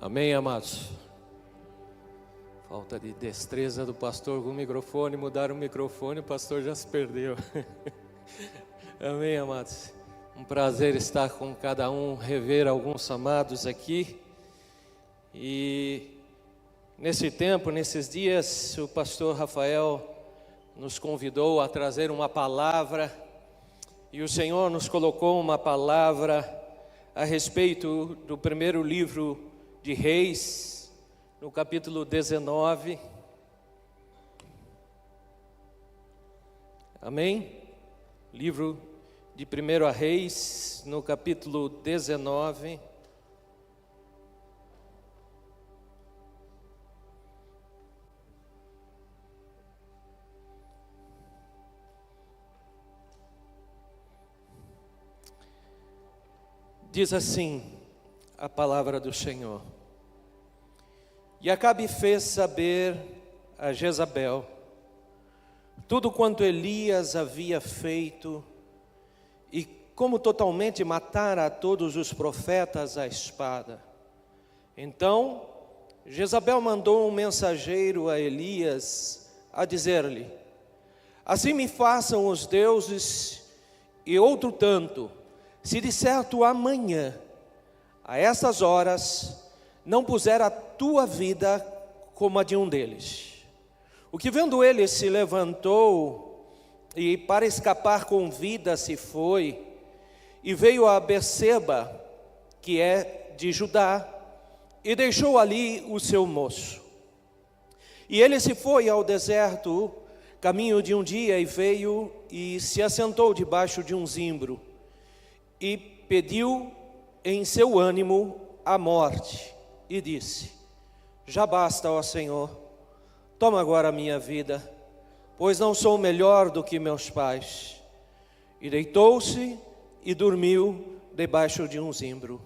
Amém, amados? Falta de destreza do pastor com o microfone, mudaram o microfone, o pastor já se perdeu. Amém, amados? Um prazer estar com cada um, rever alguns amados aqui. E nesse tempo, nesses dias, o pastor Rafael nos convidou a trazer uma palavra, e o Senhor nos colocou uma palavra a respeito do primeiro livro de Reis, no capítulo 19. Amém? Livro de 1 Reis, no capítulo 19. Diz assim a palavra do Senhor: E Acabe fez saber a Jezabel tudo quanto Elias havia feito, e como totalmente matara a todos os profetas à espada. Então Jezabel mandou um mensageiro a Elias a dizer-lhe: Assim me façam os deuses e outro tanto, se de certo amanhã, a essas horas, não puser a tua vida como a de um deles. O que vendo ele se levantou, e para escapar com vida se foi, e veio a Berseba, que é de Judá, e deixou ali o seu moço. E ele se foi ao deserto, caminho de um dia, e veio e se assentou debaixo de um zimbro, e pediu em seu ânimo a morte, e disse: Já basta, ó Senhor, toma agora a minha vida, pois não sou melhor do que meus pais. E deitou-se e dormiu debaixo de um zimbro.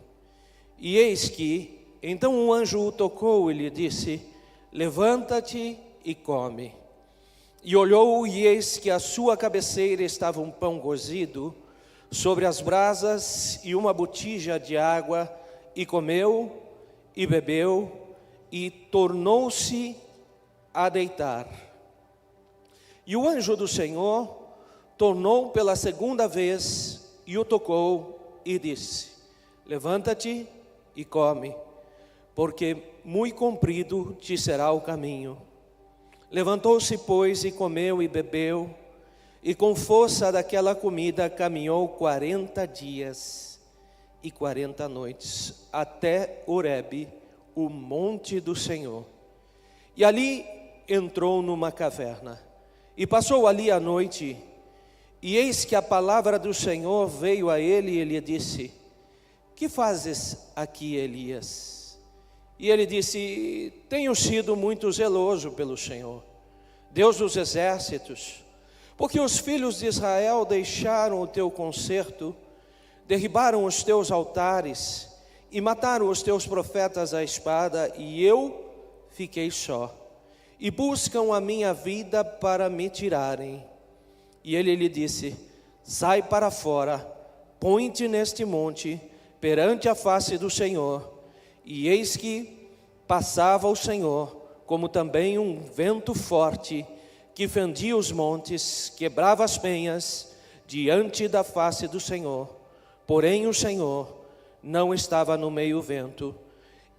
E eis que, então um anjo o tocou e lhe disse: Levanta-te e come. E olhou, e eis que à sua cabeceira estava um pão cozido sobre as brasas e uma botija de água, e comeu e bebeu, e tornou-se a deitar. E o anjo do Senhor tornou pela segunda vez e o tocou e disse: Levanta-te e come, porque muito comprido te será o caminho. Levantou-se, pois, e comeu e bebeu, e com força daquela comida caminhou 40 dias e 40 noites, até Horebe, o monte do Senhor. E ali entrou numa caverna, e passou ali a noite. E eis que a palavra do Senhor veio a ele, e ele disse: Que fazes aqui, Elias? E ele disse: Tenho sido muito zeloso pelo Senhor, Deus dos exércitos, porque os filhos de Israel deixaram o teu concerto, derribaram os teus altares e mataram os teus profetas à espada, e eu fiquei só, e buscam a minha vida para me tirarem. E ele lhe disse: Sai para fora, põe-te neste monte, perante a face do Senhor. E eis que passava o Senhor, como também um vento forte, que fendia os montes, quebrava as penhas, diante da face do Senhor. Porém o Senhor não estava no meio do vento.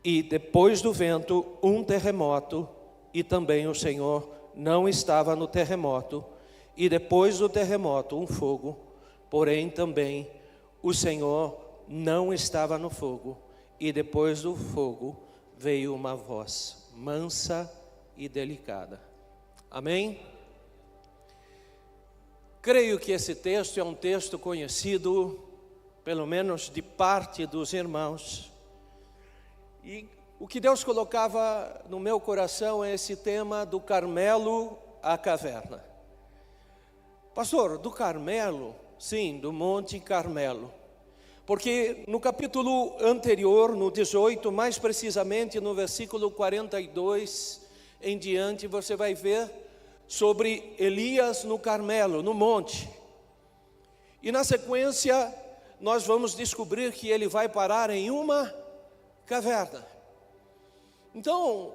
E depois do vento, um terremoto, e também o Senhor não estava no terremoto. E depois do terremoto, um fogo, porém também o Senhor não estava no fogo. E depois do fogo veio uma voz mansa e delicada. Amém? Creio que esse texto é um texto conhecido, pelo menos de parte dos irmãos. E o que Deus colocava no meu coração é esse tema do Carmelo à caverna. Pastor, do Carmelo? Sim, do Monte Carmelo. Porque no capítulo anterior, no 18, mais precisamente no versículo 42 em diante, você vai ver sobre Elias no Carmelo, no monte. E na sequência, nós vamos descobrir que ele vai parar em uma caverna. Então,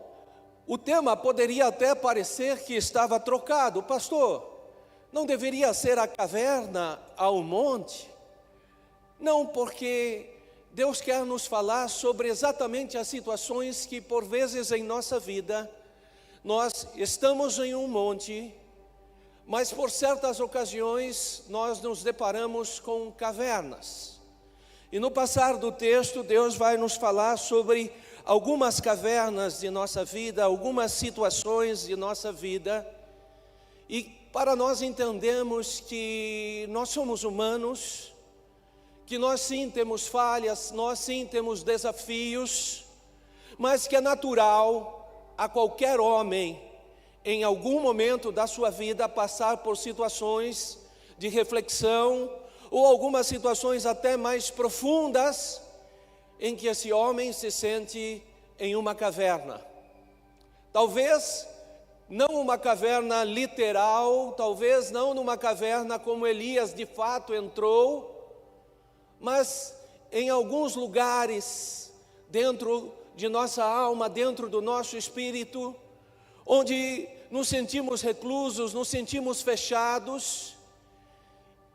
o tema poderia até parecer que estava trocado. Pastor, não deveria ser a caverna ao monte? Não, porque Deus quer nos falar sobre exatamente as situações que por vezes em nossa vida nós estamos em um monte, mas por certas ocasiões nós nos deparamos com cavernas. E no passar do texto, Deus vai nos falar sobre algumas cavernas de nossa vida, algumas situações de nossa vida, e para nós entendermos que nós somos humanos, que nós sim temos falhas, nós sim temos desafios, mas que é natural a qualquer homem, em algum momento da sua vida, passar por situações de reflexão, ou algumas situações até mais profundas, em que esse homem se sente em uma caverna. Talvez não uma caverna literal, talvez não numa caverna como Elias de fato entrou, mas em alguns lugares dentro de nossa alma, dentro do nosso espírito, onde nos sentimos reclusos, nos sentimos fechados,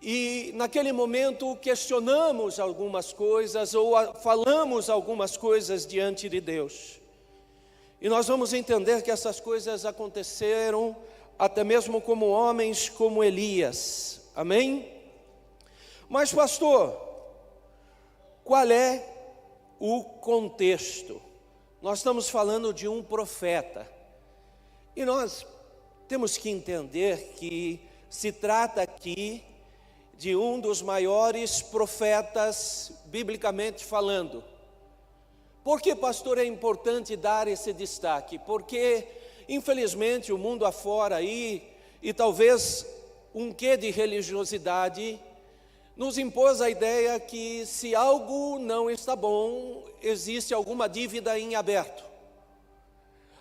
e naquele momento questionamos algumas coisas ou falamos algumas coisas diante de Deus. E nós vamos entender que essas coisas aconteceram até mesmo como homens como Elias. Amém? Mas pastor, qual é o contexto? Nós estamos falando de um profeta. E nós temos que entender que se trata aqui de um dos maiores profetas, biblicamente falando. Por que, pastor, é importante dar esse destaque? Porque, infelizmente, o mundo afora aí, e talvez um quê de religiosidade, nos impôs a ideia que se algo não está bom, existe alguma dívida em aberto.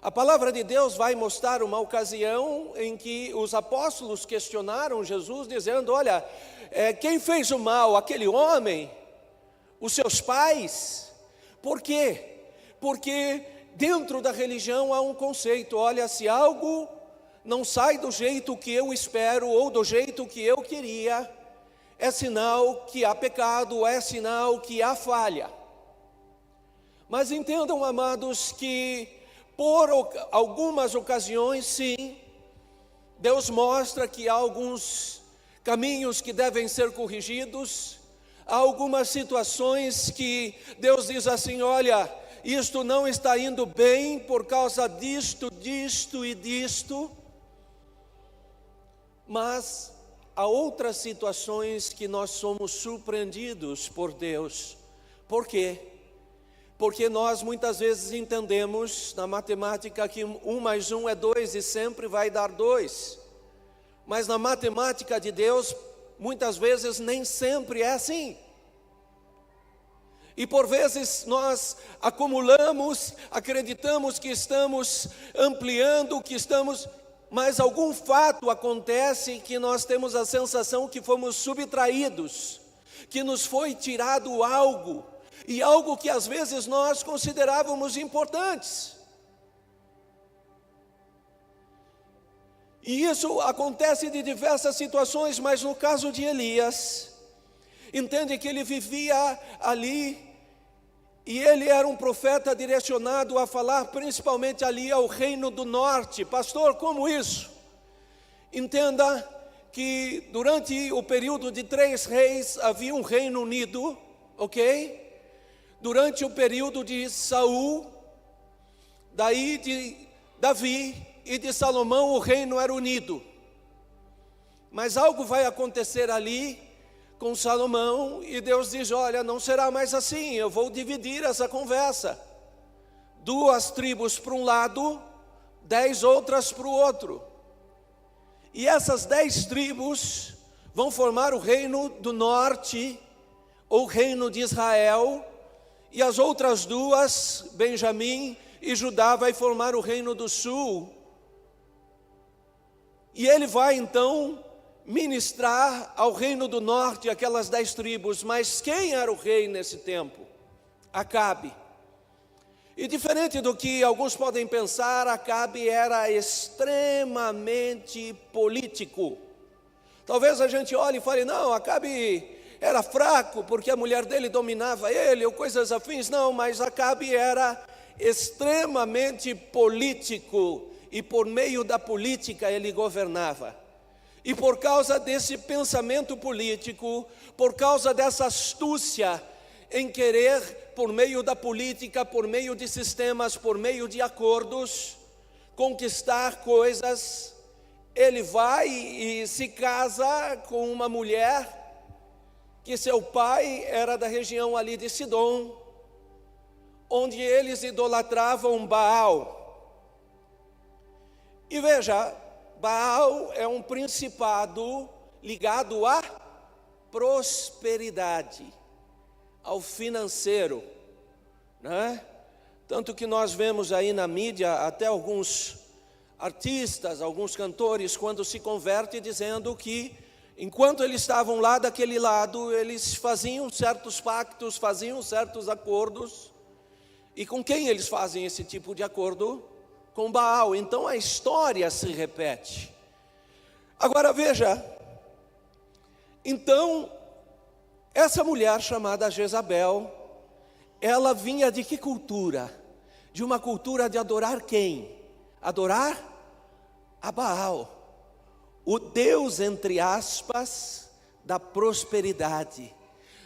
A palavra de Deus vai mostrar uma ocasião em que os apóstolos questionaram Jesus, dizendo: olha, quem fez o mal? Aquele homem? Os seus pais? Por quê? Porque dentro da religião há um conceito: olha, se algo não sai do jeito que eu espero ou do jeito que eu queria, é sinal que há pecado, é sinal que há falha. Mas entendam, amados, que por algumas ocasiões, sim, Deus mostra que há alguns caminhos que devem ser corrigidos, há algumas situações que Deus diz assim: olha, isto não está indo bem por causa disto, disto e disto. Mas há outras situações que nós somos surpreendidos por Deus. Por quê? Porque nós muitas vezes entendemos na matemática que 1 mais 1 é 2 e sempre vai dar 2. Mas na matemática de Deus, muitas vezes nem sempre é assim. E por vezes nós acumulamos, acreditamos que estamos ampliando, mas algum fato acontece que nós temos a sensação que fomos subtraídos, que nos foi tirado algo, e algo que às vezes nós considerávamos importantes. E isso acontece de diversas situações, mas no caso de Elias, entende que ele vivia ali, e ele era um profeta direcionado a falar principalmente ali ao reino do norte. Pastor, como isso? Entenda que durante o período de 3 reis havia um reino unido, ok? Durante o período de Saul, daí de Davi e de Salomão, o reino era unido. Mas algo vai acontecer ali com Salomão, e Deus diz: olha, não será mais assim, eu vou dividir essa conversa. 2 tribos para um lado, 10 outras para o outro. E essas 10 tribos vão formar o reino do norte, ou reino de Israel, e as outras 2, Benjamim e Judá, vai formar o reino do sul. E ele vai então ministrar ao reino do norte, aquelas 10 tribos. Mas quem era o rei nesse tempo? Acabe. E diferente do que alguns podem pensar, Acabe era extremamente político. Talvez a gente olhe e fale, não, Acabe era fraco porque a mulher dele dominava ele, ou coisas afins. Não, mas Acabe era extremamente político, e por meio da política ele governava. E por causa desse pensamento político, por causa dessa astúcia em querer, por meio da política, por meio de sistemas, por meio de acordos, conquistar coisas, ele vai e se casa com uma mulher que seu pai era da região ali de Sidom, onde eles idolatravam Baal. E veja, Baal é um principado ligado à prosperidade, ao financeiro, né? Tanto que nós vemos aí na mídia até alguns artistas, alguns cantores, quando se convertem, dizendo que enquanto eles estavam lá daquele lado, eles faziam certos pactos, faziam certos acordos. E com quem eles fazem esse tipo de acordo? Com Baal. Então a história se repete. Agora veja, então essa mulher chamada Jezabel, ela vinha de que cultura? De uma cultura de adorar quem? Adorar a Baal, o Deus, entre aspas, da prosperidade,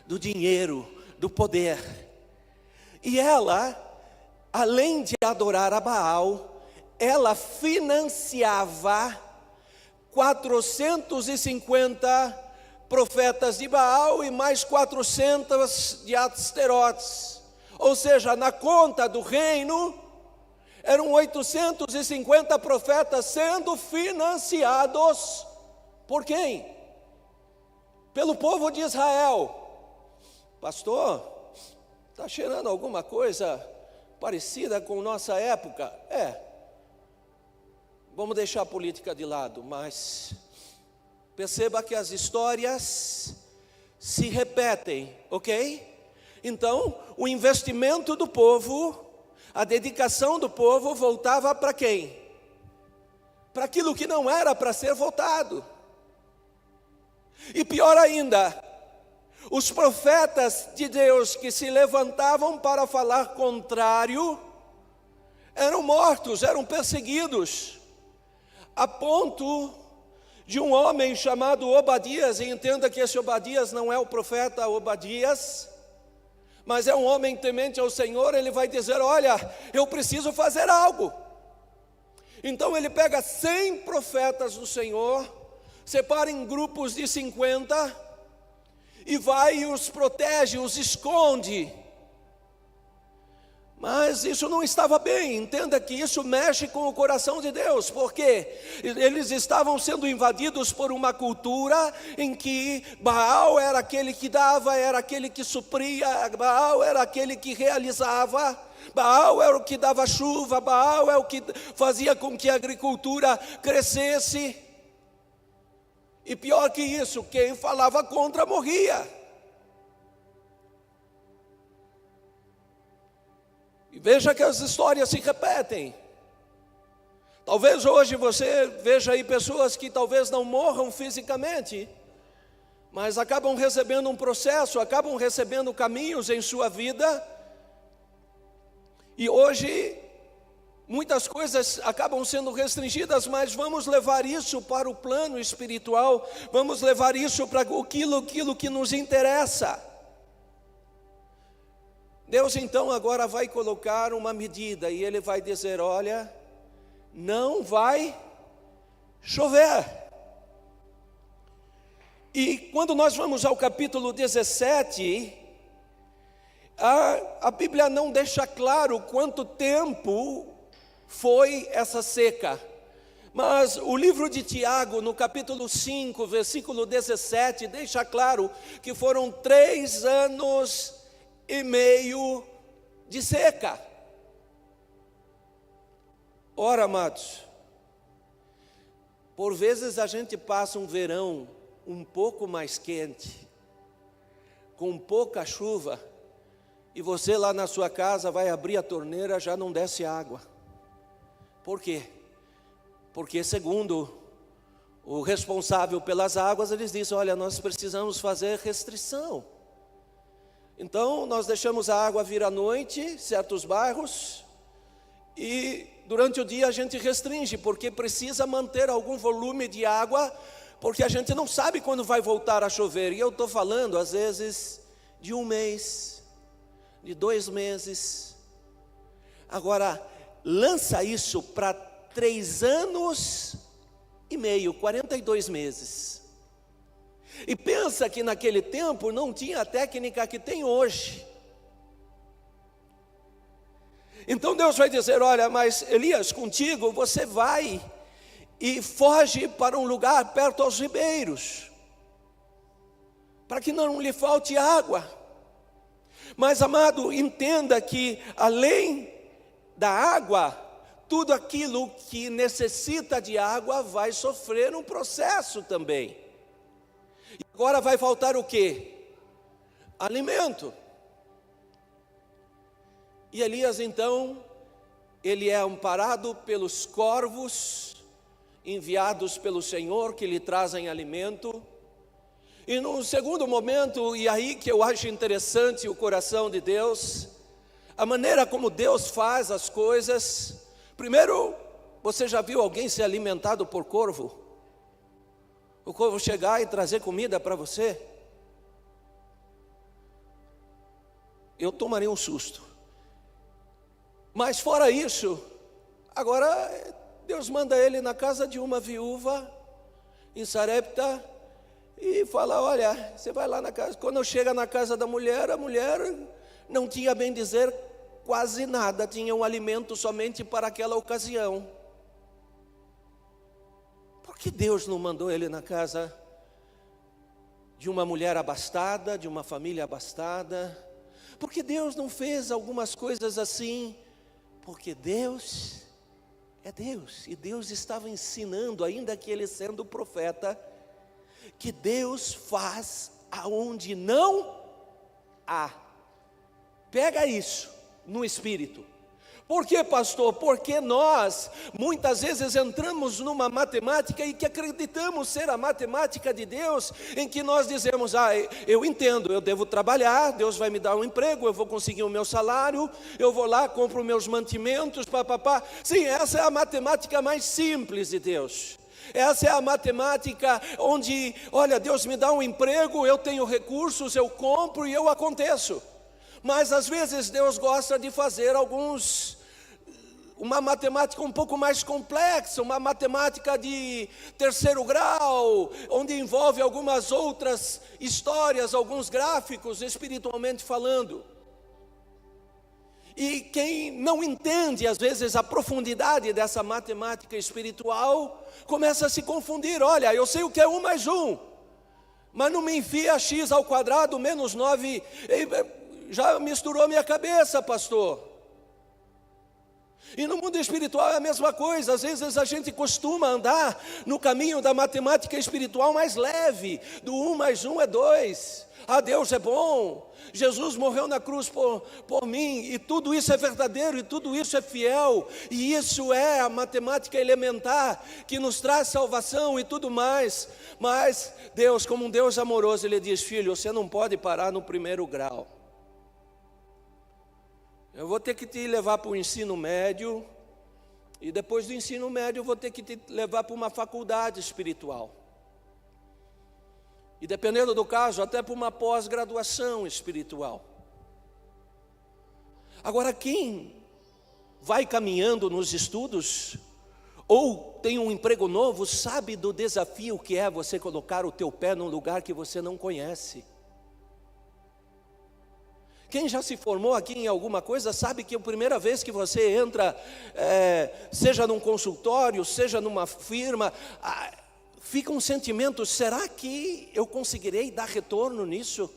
do dinheiro, do poder. E ela, além de adorar a Baal, ela financiava 450 profetas de Baal e mais 400 de Asterotes. Ou seja, na conta do reino, eram 850 profetas sendo financiados por quem? Pelo povo de Israel. Pastor, está cheirando alguma coisa parecida com nossa época? Vamos deixar a política de lado, mas perceba que as histórias se repetem, ok? Então, o investimento do povo, a dedicação do povo voltava para quem? Para aquilo que não era para ser voltado. E pior ainda, os profetas de Deus que se levantavam para falar contrário, eram mortos, eram perseguidos, a ponto de um homem chamado Obadias, e entenda que esse Obadias não é o profeta Obadias, mas é um homem temente ao Senhor. Ele vai dizer, olha, eu preciso fazer algo. Então ele pega 100 profetas do Senhor, separa em grupos de 50, e vai e os protege, os esconde. Mas isso não estava bem. Entenda que isso mexe com o coração de Deus, porque eles estavam sendo invadidos por uma cultura em que Baal era aquele que dava, era aquele que supria, Baal era aquele que realizava, Baal era o que dava chuva, Baal é o que fazia com que a agricultura crescesse. E pior que isso, quem falava contra morria. E veja que as histórias se repetem. Talvez hoje você veja aí pessoas que talvez não morram fisicamente, mas acabam recebendo um processo, acabam recebendo caminhos em sua vida. E hoje muitas coisas acabam sendo restringidas, mas vamos levar isso para o plano espiritual, vamos levar isso para aquilo que nos interessa. Deus então agora vai colocar uma medida, e Ele vai dizer, olha, não vai chover. E quando nós vamos ao capítulo 17, a Bíblia não deixa claro quanto tempo foi essa seca. Mas o livro de Tiago, no capítulo 5, versículo 17, deixa claro que foram 3 anos e meio de seca. Ora, amados, por vezes a gente passa um verão um pouco mais quente, com pouca chuva, e você lá na sua casa vai abrir a torneira, já não desce água. Por quê? Porque segundo o responsável pelas águas, eles dizem, olha, nós precisamos fazer restrição. Então nós deixamos a água vir à noite, certos bairros, e durante o dia a gente restringe, porque precisa manter algum volume de água, porque a gente não sabe quando vai voltar a chover. E eu estou falando às vezes de 1 mês, de 2 meses. Agora, lança isso para 3 anos e meio, 42 meses. E pensa que naquele tempo não tinha a técnica que tem hoje. Então Deus vai dizer, olha, mas Elias, contigo você vai e foge para um lugar perto aos ribeiros, para que não lhe falte água. Mas amado, entenda que além da água, tudo aquilo que necessita de água vai sofrer um processo também. E agora vai faltar o quê? Alimento. E Elias então, ele é amparado pelos corvos, enviados pelo Senhor, que lhe trazem alimento. E num segundo momento, e aí que eu acho interessante o coração de Deus, a maneira como Deus faz as coisas. Primeiro, você já viu alguém ser alimentado por corvo? O corvo chegar e trazer comida para você? Eu tomaria um susto. Mas fora isso, agora Deus manda ele na casa de uma viúva em Sarepta e fala, olha, você vai lá na casa. Quando chega na casa da mulher, a mulher não tinha, bem dizer, quase nada, tinha um alimento somente para aquela ocasião. Por que Deus não mandou ele na casa de uma mulher abastada, de uma família abastada? Por que Deus não fez algumas coisas assim? Porque Deus é Deus, e Deus estava ensinando, ainda que ele sendo profeta, que Deus faz aonde não há. Pega isso no espírito. Por que, pastor? Porque nós muitas vezes entramos numa matemática e que acreditamos ser a matemática de Deus, em que nós dizemos, eu entendo, eu devo trabalhar, Deus vai me dar um emprego, eu vou conseguir o meu salário, eu vou lá, compro meus mantimentos, papapá. Sim, essa é a matemática mais simples de Deus. Essa é a matemática onde, olha, Deus me dá um emprego, eu tenho recursos, eu compro e eu aconteço. Mas às vezes Deus gosta de fazer uma matemática um pouco mais complexa, uma matemática de 3º grau, onde envolve algumas outras histórias, alguns gráficos, espiritualmente falando. E quem não entende às vezes a profundidade dessa matemática espiritual, começa a se confundir. Olha, eu sei o que é 1 mais 1, mas não me enfia x ao quadrado menos 9, já misturou minha cabeça, pastor. E no mundo espiritual é a mesma coisa. Às vezes a gente costuma andar no caminho da matemática espiritual mais leve, do 1 mais 1 é 2. Deus é bom, Jesus morreu na cruz por mim, e tudo isso é verdadeiro, e tudo isso é fiel, e isso é a matemática elementar que nos traz salvação e tudo mais. Mas Deus, como um Deus amoroso, Ele diz, filho, você não pode parar no 1º grau. Eu vou ter que te levar para o ensino médio, e depois do ensino médio eu vou ter que te levar para uma faculdade espiritual. E dependendo do caso, até para uma pós-graduação espiritual. Agora, quem vai caminhando nos estudos, ou tem um emprego novo, sabe do desafio que é você colocar o teu pé num lugar que você não conhece. Quem já se formou aqui em alguma coisa sabe que a primeira vez que você entra, seja num consultório, seja numa firma, fica um sentimento, será que eu conseguirei dar retorno nisso?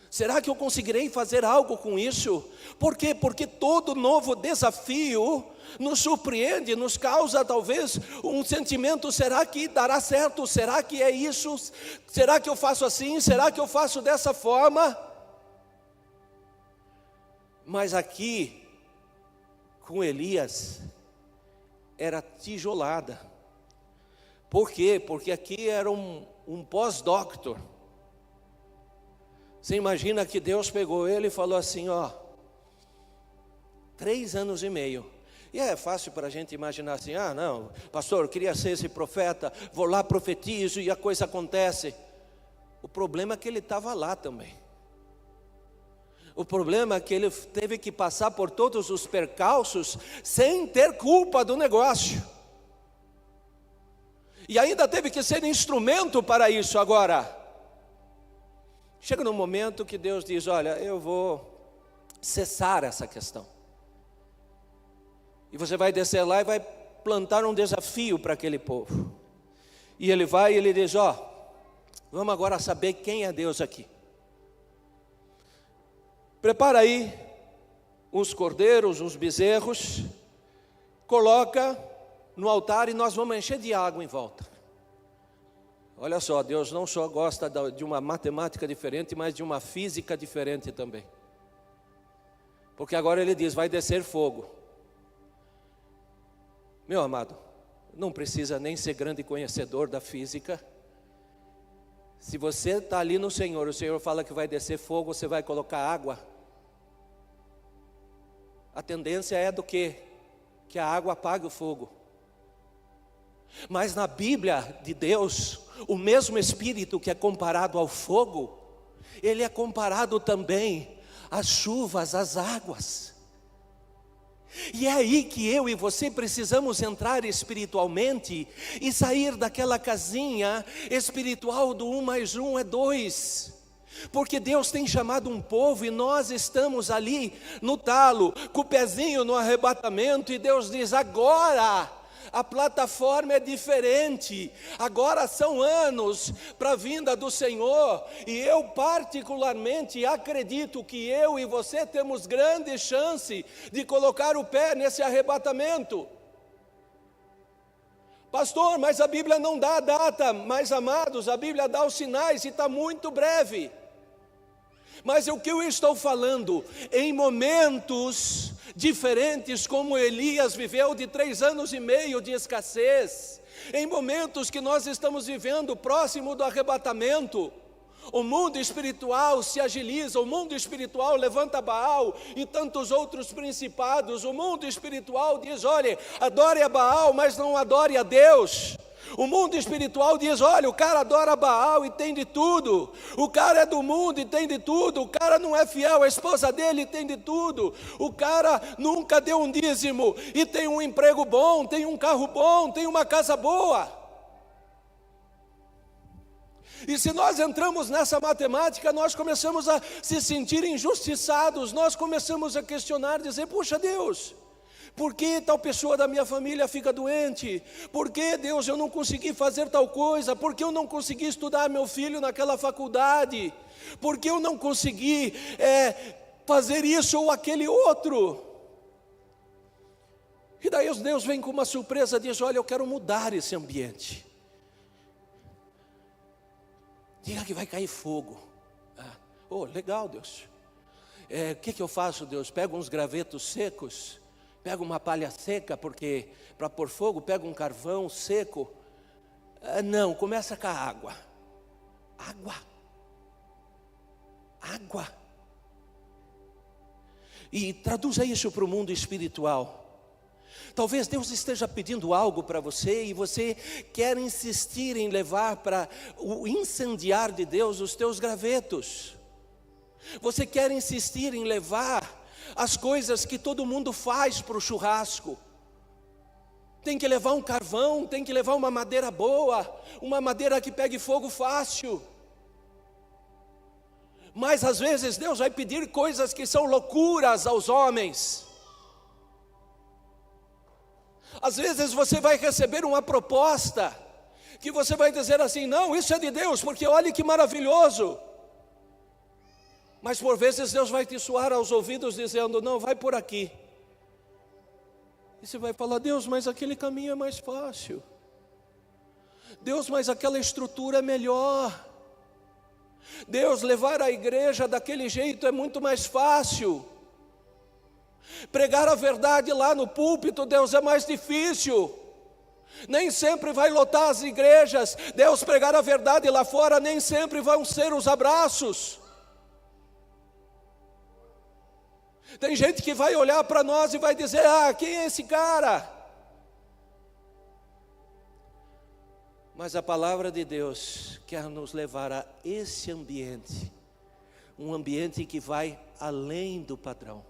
Será que eu conseguirei fazer algo com isso? Por quê? Porque todo novo desafio nos surpreende, nos causa talvez um sentimento, será que dará certo? Será que é isso? Será que eu faço assim? Será que eu faço dessa forma? Mas aqui, com Elias, era tijolada. Por quê? Porque aqui era um pós-doctor. Você imagina que Deus pegou ele e falou assim, 3 anos e meio. E é fácil para a gente imaginar assim, não, pastor, eu queria ser esse profeta, vou lá, profetizo e a coisa acontece. O problema é que ele estava lá também. O problema é que ele teve que passar por todos os percalços sem ter culpa do negócio. E ainda teve que ser instrumento para isso. Agora, chega num momento que Deus diz, olha, eu vou cessar essa questão. E você vai descer lá e vai plantar um desafio para aquele povo. E ele vai e ele diz, vamos agora saber quem é Deus aqui. Prepara aí uns cordeiros, uns bezerros, coloca no altar e nós vamos encher de água em volta. Olha só, Deus não só gosta de uma matemática diferente, mas de uma física diferente também. Porque agora ele diz, vai descer fogo. Meu amado, não precisa nem ser grande conhecedor da física. Se você está ali no Senhor, o Senhor fala que vai descer fogo, você vai colocar água. A tendência é do quê? Que a água apague o fogo. Mas na Bíblia de Deus, o mesmo Espírito que é comparado ao fogo, ele é comparado também às chuvas, às águas. E é aí que eu e você precisamos entrar espiritualmente e sair daquela casinha espiritual do 1 mais 1 é 2. Porque Deus tem chamado um povo e nós estamos ali no talo, com o pezinho no arrebatamento, e Deus diz, agora a plataforma é diferente, agora são anos para a vinda do Senhor, e eu particularmente acredito que eu e você temos grande chance de colocar o pé nesse arrebatamento. Pastor, mas a Bíblia não dá a data, mas amados, a Bíblia dá os sinais e está muito breve. Mas o que eu estou falando, em momentos diferentes como Elias viveu de 3 anos e meio de escassez, em momentos que nós estamos vivendo próximo do arrebatamento, o mundo espiritual se agiliza, o mundo espiritual levanta Baal e tantos outros principados, o mundo espiritual diz, olha, adore a Baal, mas não adore a Deus. O mundo espiritual diz, olha, o cara adora Baal e tem de tudo, o cara é do mundo e tem de tudo, o cara não é fiel à esposa dele e tem de tudo, o cara nunca deu um dízimo e tem um emprego bom, tem um carro bom, tem uma casa boa. E se nós entramos nessa matemática, nós começamos a se sentir injustiçados, nós começamos a questionar, dizer, puxa Deus, por que tal pessoa da minha família fica doente? Por que, Deus, eu não consegui fazer tal coisa? Por que eu não consegui estudar meu filho naquela faculdade? Por que eu não consegui fazer isso ou aquele outro? E daí Deus vem com uma surpresa e diz, olha, eu quero mudar esse ambiente. Diga que vai cair fogo. Legal, Deus. O que eu faço, Deus? Pego uns gravetos secos, pego uma palha seca, porque para pôr fogo, pego um carvão seco. Não, começa com a água. Água. E traduza isso para o mundo espiritual. Talvez Deus esteja pedindo algo para você e você quer insistir em levar para o incendiar de Deus os teus gravetos. Você quer insistir em levar as coisas que todo mundo faz para o churrasco. Tem que levar um carvão, tem que levar uma madeira boa, uma madeira que pegue fogo fácil. Mas às vezes Deus vai pedir coisas que são loucuras aos homens. Às vezes você vai receber uma proposta que você vai dizer assim, não, isso é de Deus, porque olha que maravilhoso. Mas por vezes Deus vai te soar aos ouvidos dizendo, não, vai por aqui. E você vai falar, Deus, mas aquele caminho é mais fácil. Deus, mas aquela estrutura é melhor. Deus, levar a igreja daquele jeito é muito mais fácil. Pregar a verdade lá no púlpito, Deus, é mais difícil. Nem sempre vai lotar as igrejas. Deus, pregar a verdade lá fora, nem sempre vão ser os abraços. Tem gente que vai olhar para nós e vai dizer: ah, quem é esse cara? Mas a palavra de Deus quer nos levar a esse ambiente, um ambiente que vai além do padrão.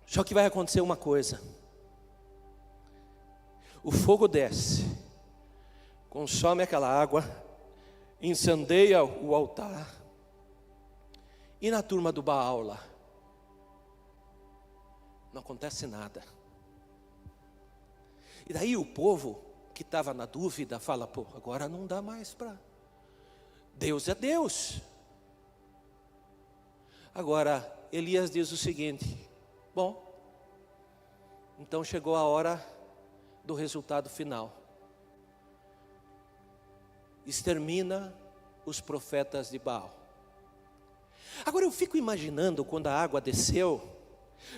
Só que vai acontecer uma coisa: o fogo desce, consome aquela água, incendeia o altar. E na turma do Baal lá, não acontece nada. E daí o povo que estava na dúvida fala: pô, agora não dá mais para... Deus é Deus. Agora Elias diz o seguinte: bom, então chegou a hora do resultado final. Extermina os profetas de Baal. Agora eu fico imaginando quando a água desceu,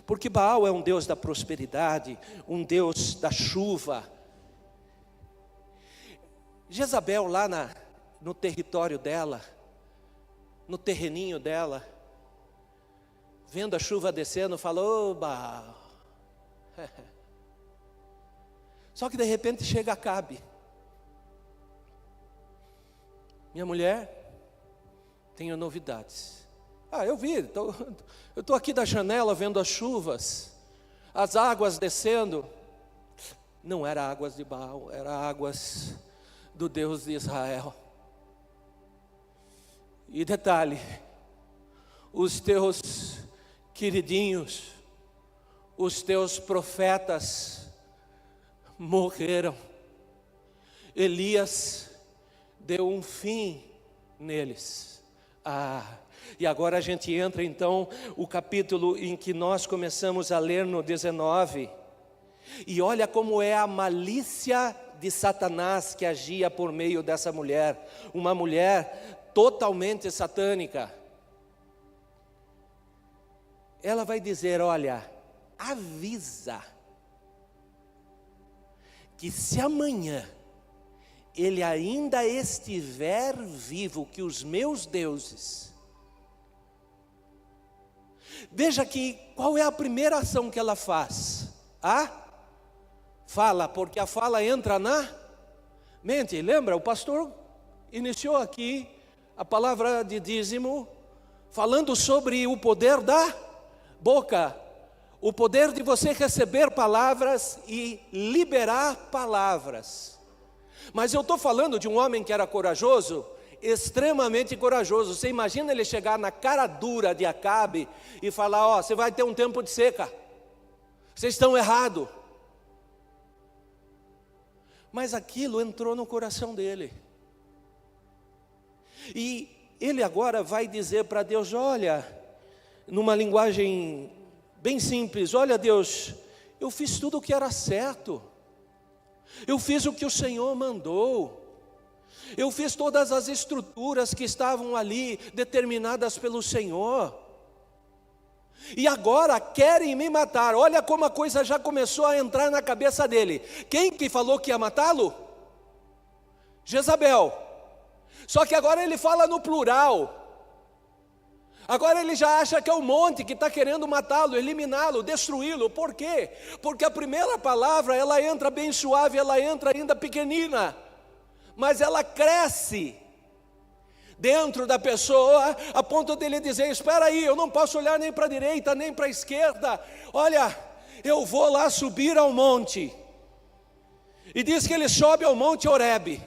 porque Baal é um deus da prosperidade, um deus da chuva. Jezabel lá no território dela, no terreninho dela, vendo a chuva descendo, falou: ô Baal. Só que de repente chega Acabe: minha mulher, tenho novidades. Ah, eu vi, eu estou aqui da janela vendo as chuvas, as águas descendo. Não era águas de Baal, era águas do Deus de Israel. E detalhe, os teus queridinhos, os teus profetas morreram. Elias deu um fim neles. E agora a gente entra então o capítulo em que nós começamos a ler no 19. E olha como é a malícia de Satanás que agia por meio dessa mulher. Uma mulher totalmente satânica. Ela vai dizer: olha, avisa que se amanhã ele ainda estiver vivo, que os meus deuses... Veja que qual é a primeira ação que ela faz? Fala, porque a fala entra na mente. Lembra, o pastor iniciou aqui a palavra de dízimo, falando sobre o poder da boca, o poder de você receber palavras e liberar palavras. Mas eu estou falando de um homem que era corajoso, extremamente corajoso. Você imagina ele chegar na cara dura de Acabe e falar: ó, você vai ter um tempo de seca, vocês estão errados. Mas aquilo entrou no coração dele. E ele agora vai dizer para Deus: olha, numa linguagem bem simples: olha Deus, eu fiz tudo o que era certo, eu fiz o que o Senhor mandou, eu fiz todas as estruturas que estavam ali determinadas pelo Senhor, e agora querem me matar. Olha como a coisa já começou a entrar na cabeça dele. Quem que falou que ia matá-lo? Jezabel. Só que agora ele fala no plural. Agora ele já acha que é o monte que está querendo matá-lo, eliminá-lo, destruí-lo. Por quê? Porque a primeira palavra, ela entra bem suave, ela entra ainda pequenina, mas ela cresce dentro da pessoa, a ponto dele dizer: espera aí, eu não posso olhar nem para a direita, nem para a esquerda. Olha, eu vou lá subir ao monte. E diz que ele sobe ao monte Horebe.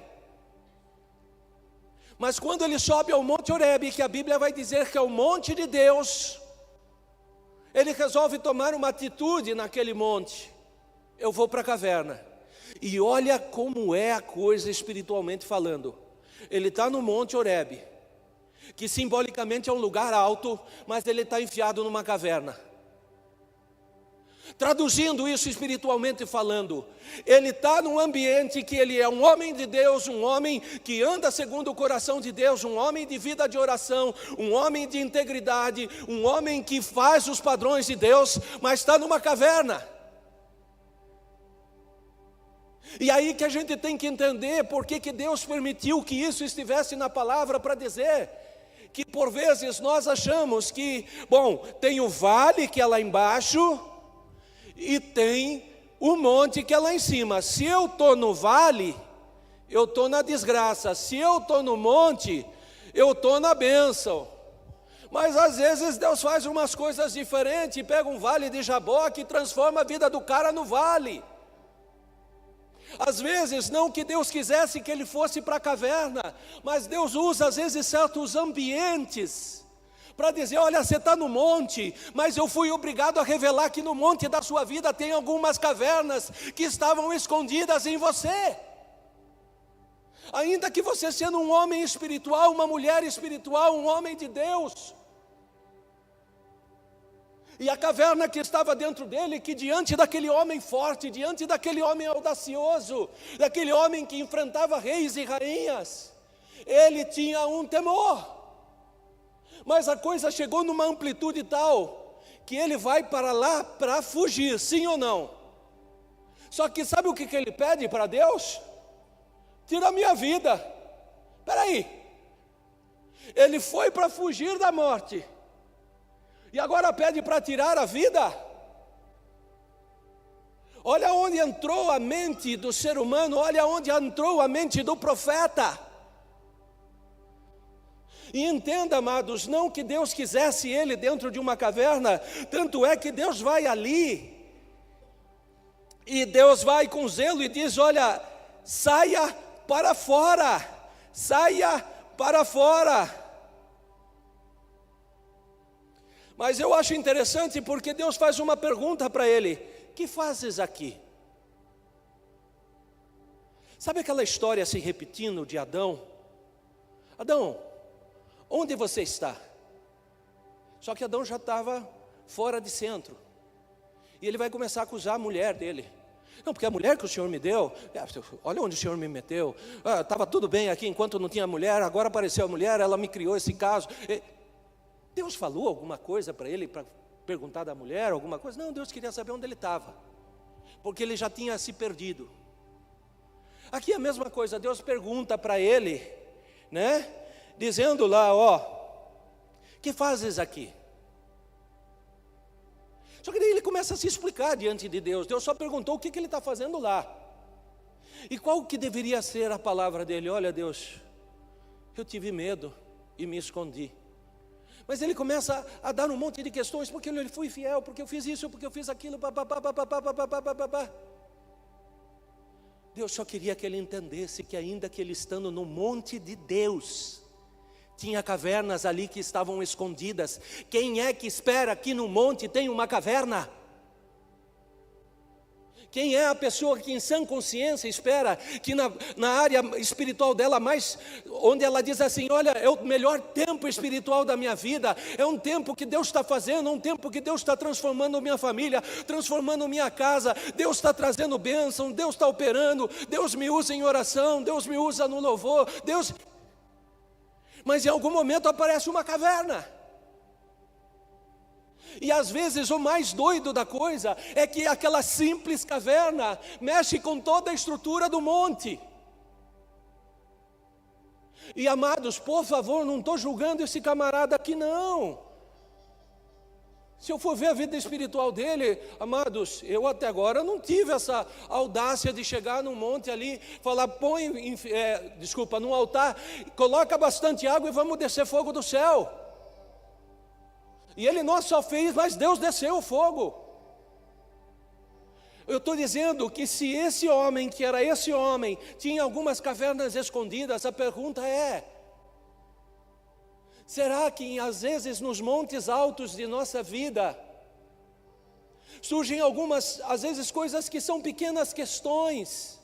Mas quando ele sobe ao monte Horebe, que a Bíblia vai dizer que é o monte de Deus, ele resolve tomar uma atitude naquele monte: eu vou para a caverna. E olha como é a coisa espiritualmente falando. Ele está no monte Horebe, que simbolicamente é um lugar alto, mas ele está enfiado numa caverna. Traduzindo isso espiritualmente falando, ele está num ambiente que ele é um homem de Deus, um homem que anda segundo o coração de Deus, um homem de vida de oração, um homem de integridade, um homem que faz os padrões de Deus, mas está numa caverna. E aí que a gente tem que entender por que Deus permitiu que isso estivesse na palavra, para dizer que por vezes nós achamos que, bom, tem o vale que é lá embaixo, e tem o monte que é lá em cima. Se eu estou no vale, eu estou na desgraça. Se eu estou no monte, eu estou na bênção. Mas às vezes Deus faz umas coisas diferentes, pega um vale de Jaboque e transforma a vida do cara no vale. Às vezes não que Deus quisesse que ele fosse para a caverna, mas Deus usa às vezes certos ambientes para dizer, olha, você está no monte, mas eu fui obrigado a revelar que no monte da sua vida tem algumas cavernas que estavam escondidas em você. Ainda que você sendo um homem espiritual, uma mulher espiritual, um homem de Deus, e a caverna que estava dentro dele, que diante daquele homem forte, diante daquele homem audacioso, daquele homem que enfrentava reis e rainhas, ele tinha um temor. Mas a coisa chegou numa amplitude tal, que ele vai para lá para fugir, sim ou não? Só que sabe o que ele pede para Deus? Tira a minha vida. Espera aí. Ele foi para fugir da morte, e agora pede para tirar a vida? Olha onde entrou a mente do ser humano, olha onde entrou a mente do profeta. E entenda, amados, não que Deus quisesse ele dentro de uma caverna, tanto é que Deus vai ali, e Deus vai com zelo e diz, olha, saia para fora, saia para fora. Mas eu acho interessante porque Deus faz uma pergunta para ele, que fazes aqui? Sabe aquela história se repetindo de Adão? Adão, onde você está? Só que Adão já estava fora de centro. E ele vai começar a acusar a mulher dele. Não, porque a mulher que o Senhor me deu, olha onde o Senhor me meteu. Estava tudo bem aqui enquanto não tinha mulher, agora apareceu a mulher, ela me criou esse caso. Deus falou alguma coisa para ele, para perguntar da mulher, alguma coisa? Não, Deus queria saber onde ele estava, porque ele já tinha se perdido. Aqui é a mesma coisa, Deus pergunta para ele, né? Dizendo lá, ó, que fazes aqui? Só que daí ele começa a se explicar diante de Deus. Deus só perguntou o que ele está fazendo lá. E qual que deveria ser a palavra dele? Olha, Deus, eu tive medo e me escondi. Mas ele começa a dar um monte de questões, porque ele foi fiel, porque eu fiz isso, porque eu fiz aquilo, Deus só queria que ele entendesse que ainda que ele estando no monte de Deus, tinha cavernas ali que estavam escondidas. Quem é que espera que no monte tem uma caverna? Quem é a pessoa que em sã consciência espera que na área espiritual dela, mais, onde ela diz assim, olha, é o melhor tempo espiritual da minha vida, é um tempo que Deus está fazendo, um tempo que Deus está transformando minha família, transformando minha casa, Deus está trazendo bênção, Deus está operando, Deus me usa em oração, Deus me usa no louvor, Deus... Mas em algum momento aparece uma caverna. E às vezes o mais doido da coisa é que aquela simples caverna mexe com toda a estrutura do monte. E amados, por favor, não estou julgando esse camarada aqui não. Se eu for ver a vida espiritual dele, amados, eu até agora não tive essa audácia de chegar num monte ali, falar, num altar, coloca bastante água e vamos descer fogo do céu. E ele não só fez, mas Deus desceu o fogo. Eu estou dizendo que se esse homem, que era esse homem, tinha algumas cavernas escondidas, a pergunta é, será que às vezes nos montes altos de nossa vida, surgem algumas, às vezes coisas que são pequenas questões,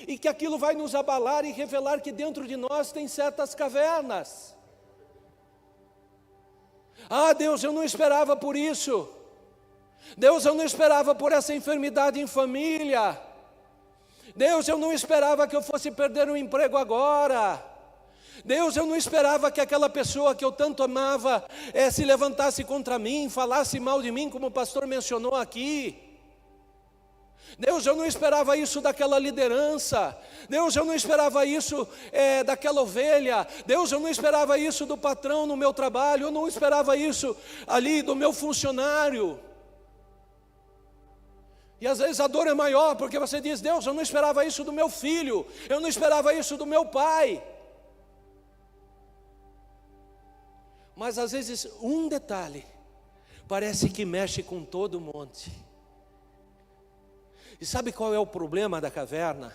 e que aquilo vai nos abalar e revelar que dentro de nós tem certas cavernas? Ah, Deus, eu não esperava por isso. Deus, eu não esperava por essa enfermidade em família. Deus, eu não esperava que eu fosse perder o emprego agora. Deus, eu não esperava que aquela pessoa que eu tanto amava se levantasse contra mim, falasse mal de mim, como o pastor mencionou aqui. Deus, eu não esperava isso daquela liderança. Deus, eu não esperava isso daquela ovelha. Deus, eu não esperava isso do patrão no meu trabalho. Eu não esperava isso ali do meu funcionário. E às vezes a dor é maior, porque você diz: Deus, eu não esperava isso do meu filho. Eu não esperava isso do meu pai. Mas às vezes um detalhe parece que mexe com todo o monte. E sabe qual é o problema da caverna?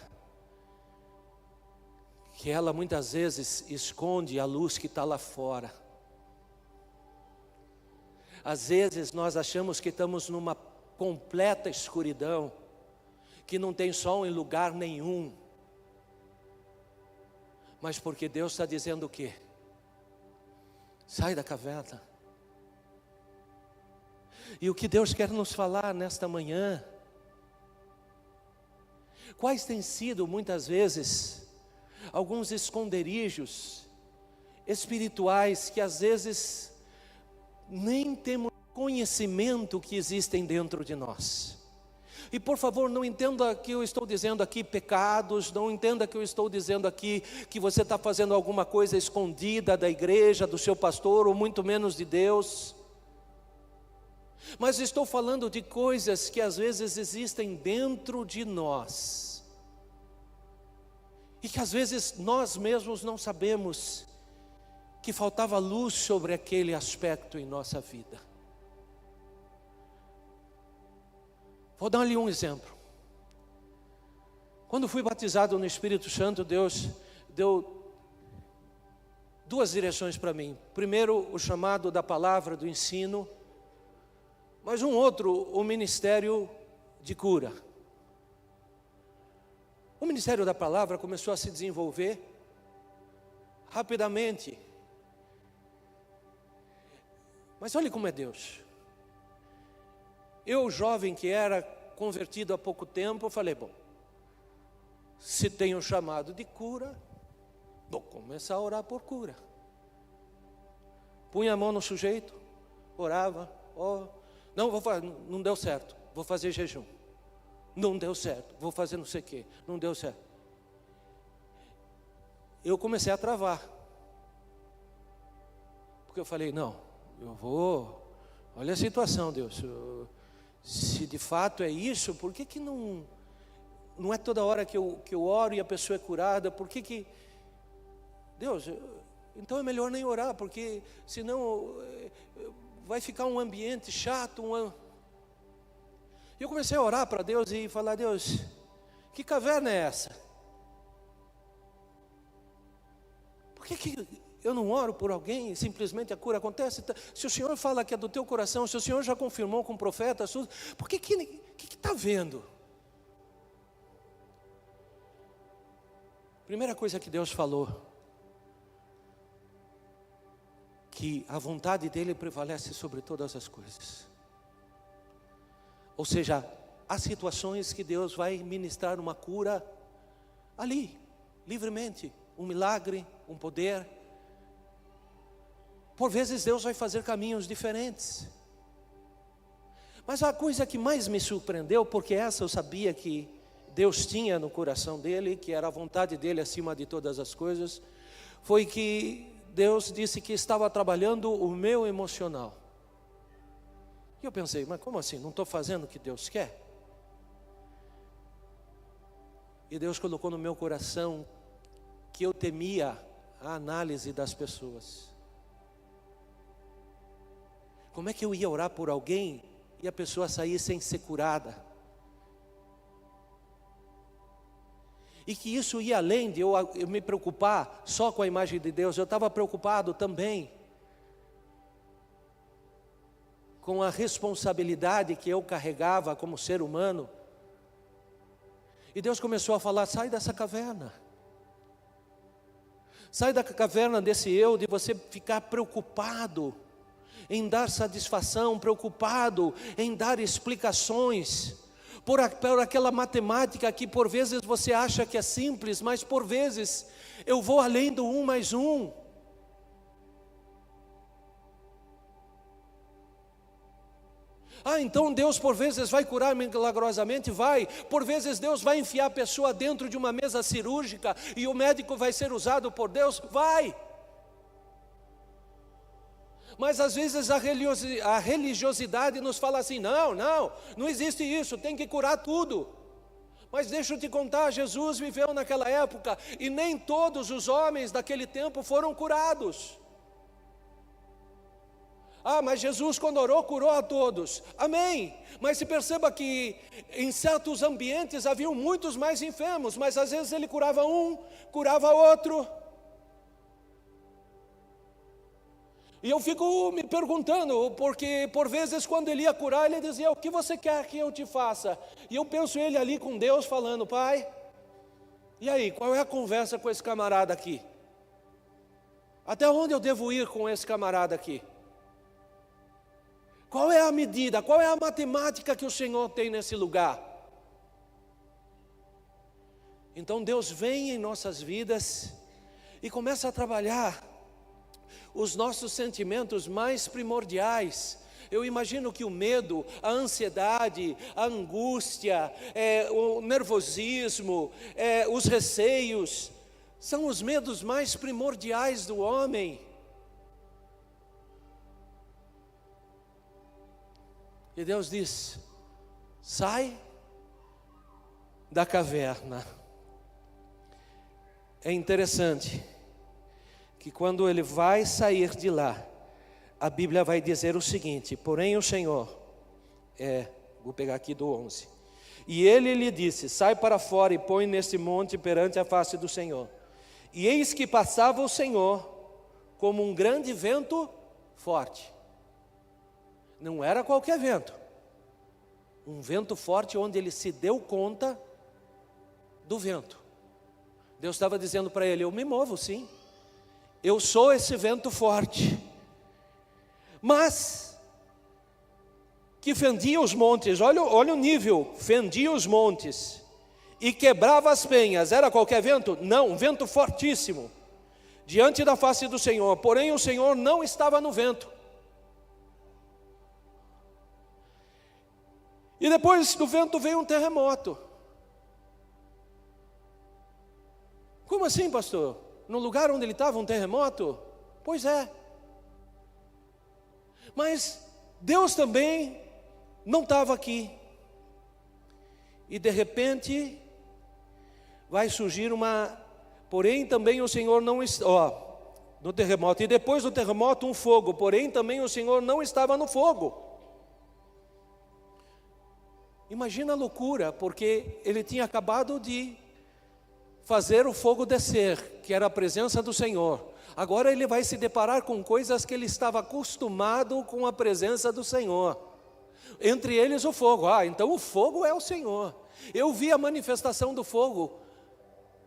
Que ela muitas vezes esconde a luz que está lá fora. Às vezes nós achamos que estamos numa completa escuridão, que não tem sol em lugar nenhum. Mas porque Deus está dizendo o quê? Sai da caverna. E o que Deus quer nos falar nesta manhã? Quais têm sido muitas vezes alguns esconderijos espirituais que às vezes nem temos conhecimento que existem dentro de nós? E por favor, não entenda que eu estou dizendo aqui pecados, não entenda que eu estou dizendo aqui que você está fazendo alguma coisa escondida da igreja, do seu pastor, ou muito menos de Deus. Mas estou falando de coisas que às vezes existem dentro de nós, e que às vezes nós mesmos não sabemos que faltava luz sobre aquele aspecto em nossa vida. Vou dar-lhe um exemplo. Quando fui batizado no Espírito Santo, Deus deu duas direções para mim. Primeiro, o chamado da palavra, do ensino. Mas um outro, o ministério de cura. O ministério da palavra começou a se desenvolver rapidamente. Mas olhe como é Deus. Eu, jovem que era, convertido há pouco tempo, falei: bom, se tem um chamado de cura, vou começar a orar por cura. Punha a mão no sujeito, orava, não, não deu certo, vou fazer jejum. Não deu certo, vou fazer não sei o quê, não deu certo. Eu comecei a travar. Porque eu falei: não, eu vou, olha a situação, Deus, se de fato é isso, por que não é toda hora que eu oro e a pessoa é curada? Por que Deus, então é melhor nem orar, porque senão vai ficar um ambiente chato. Eu comecei a orar para Deus e falar: Deus, que caverna é essa? Por que eu não oro por alguém e simplesmente a cura acontece? Se o Senhor fala que é do teu coração, se o Senhor já confirmou com profetas, por que está vendo? Primeira coisa que Deus falou, que a vontade dEle prevalece sobre todas as coisas. Ou seja, há situações que Deus vai ministrar uma cura ali, livremente, um milagre, um poder. Por vezes Deus vai fazer caminhos diferentes. Mas a coisa que mais me surpreendeu, porque essa eu sabia que Deus tinha no coração dele, que era a vontade dele acima de todas as coisas, foi que Deus disse que estava trabalhando o meu emocional. E eu pensei: mas como assim? Não estou fazendo o que Deus quer? E Deus colocou no meu coração que eu temia a análise das pessoas. Como é que eu ia orar por alguém e a pessoa sair sem ser curada? E que isso ia além de eu me preocupar só com a imagem de Deus. Eu estava preocupado também com a responsabilidade que eu carregava como ser humano. E Deus começou a falar: sai dessa caverna. Sai da caverna desse eu, de você ficar preocupado em dar satisfação, preocupado em dar explicações, por aquela matemática que por vezes você acha que é simples, mas por vezes eu vou além do 1 mais 1. Então Deus por vezes vai curar milagrosamente? Vai. Por vezes Deus vai enfiar a pessoa dentro de uma mesa cirúrgica e o médico vai ser usado por Deus? Vai. Mas às vezes a religiosidade nos fala assim, não existe isso, tem que curar tudo. Mas deixa eu te contar, Jesus viveu naquela época e nem todos os homens daquele tempo foram curados. Mas Jesus quando orou, curou a todos, amém. Mas se perceba que em certos ambientes haviam muitos mais enfermos, mas às vezes ele curava um, curava outro. E eu fico me perguntando, porque por vezes quando ele ia curar, ele dizia, o que você quer que eu te faça? E eu penso ele ali com Deus falando, Pai, e aí, qual é a conversa com esse camarada aqui? Até onde eu devo ir com esse camarada aqui? Qual é a medida, qual é a matemática que o Senhor tem nesse lugar? Então Deus vem em nossas vidas e começa a trabalhar os nossos sentimentos mais primordiais. Eu imagino que o medo, a ansiedade, a angústia, o nervosismo, os receios, são os medos mais primordiais do homem. E Deus diz, sai da caverna. É interessante que quando ele vai sair de lá, a Bíblia vai dizer o seguinte, porém o Senhor, vou pegar aqui do 11, e ele lhe disse, sai para fora e põe neste monte perante a face do Senhor. E eis que passava o Senhor como um grande vento forte. Não era qualquer vento, um vento forte onde ele se deu conta do vento. Deus estava dizendo para ele, eu me movo sim, eu sou esse vento forte, mas que fendia os montes, olha o nível, fendia os montes e quebrava as penhas. Era qualquer vento? Não, um vento fortíssimo, diante da face do Senhor, porém o Senhor não estava no vento. E depois do vento veio um terremoto. Como assim, pastor? No lugar onde ele estava, um terremoto? Pois é. Mas Deus também não estava aqui. E de repente vai surgir porém também o Senhor não no terremoto. E depois do terremoto um fogo, porém também o Senhor não estava no fogo. Imagina a loucura, porque ele tinha acabado de fazer o fogo descer, que era a presença do Senhor. Agora ele vai se deparar com coisas que ele estava acostumado com a presença do Senhor. Entre eles o fogo. Então o fogo é o Senhor. Eu vi a manifestação do fogo